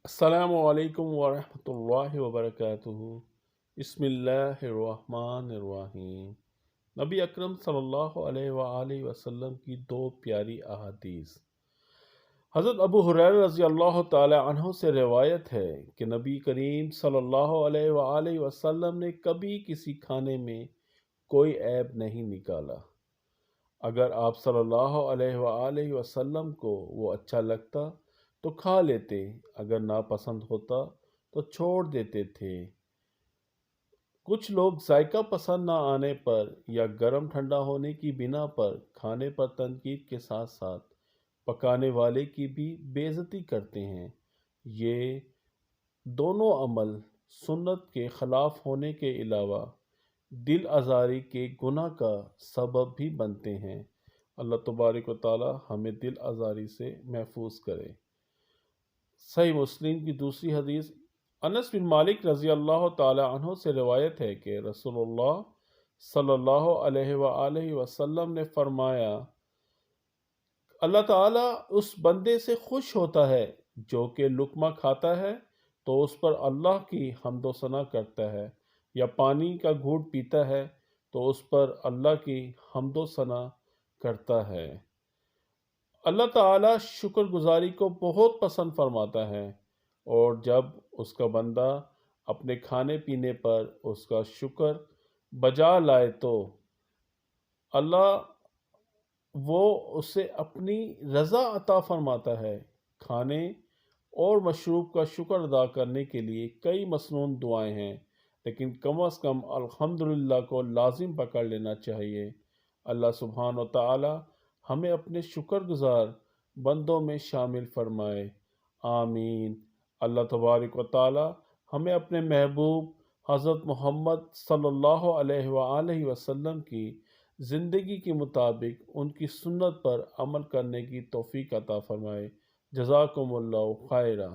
السلام علیکم ورحمۃ اللہ وبرکاتہ۔ بسم اللہ الرحمن الرحیم۔ نبی اکرم صلی اللہ علیہ وآلہ وسلم کی دو پیاری احادیث۔ حضرت ابو ہریرہ رضی اللہ تعالی عنہ سے روایت ہے کہ نبی کریم صلی اللہ علیہ وآلہ وسلم نے کبھی کسی کھانے میں کوئی عیب نہیں نکالا۔ اگر آپ صلی اللہ علیہ وآلہ وسلم کو وہ اچھا لگتا تو کھا لیتے، اگر ناپسند ہوتا تو چھوڑ دیتے تھے۔ کچھ لوگ ذائقہ پسند نہ آنے پر یا گرم ٹھنڈا ہونے کی بنا پر کھانے پر تنقید کے ساتھ ساتھ پکانے والے کی بھی بے عزتی کرتے ہیں۔ یہ دونوں عمل سنت کے خلاف ہونے کے علاوہ دل آزاری کے گناہ کا سبب بھی بنتے ہیں۔ اللہ تبارک و تعالی ہمیں دل آزاری سے محفوظ کرے۔ صحیح مسلم کی دوسری حدیث، انس بن مالک رضی اللہ تعالی عنہ سے روایت ہے کہ رسول اللہ صلی اللہ علیہ وآلہ وسلم نے فرمایا، اللہ تعالیٰ اس بندے سے خوش ہوتا ہے جو کہ لقمہ کھاتا ہے تو اس پر اللہ کی حمد و ثنا کرتا ہے، یا پانی کا گھونٹ پیتا ہے تو اس پر اللہ کی حمد و ثنا کرتا ہے۔ اللہ تعالیٰ شکر گزاری کو بہت پسند فرماتا ہے، اور جب اس کا بندہ اپنے کھانے پینے پر اس کا شکر بجا لائے تو اللہ وہ اسے اپنی رضا عطا فرماتا ہے۔ کھانے اور مشروب کا شکر ادا کرنے کے لیے کئی مسنون دعائیں ہیں، لیکن کم از کم الحمدللہ کو لازم پکڑ لینا چاہیے۔ اللہ سبحانہ و تعالی ہمیں اپنے شکر گزار بندوں میں شامل فرمائے، آمین۔ اللہ تبارک و تعالی ہمیں اپنے محبوب حضرت محمد صلی اللہ علیہ وآلہ وسلم کی زندگی کے مطابق ان کی سنت پر عمل کرنے کی توفیق عطا فرمائے۔ جزاکم اللہ خیرہ۔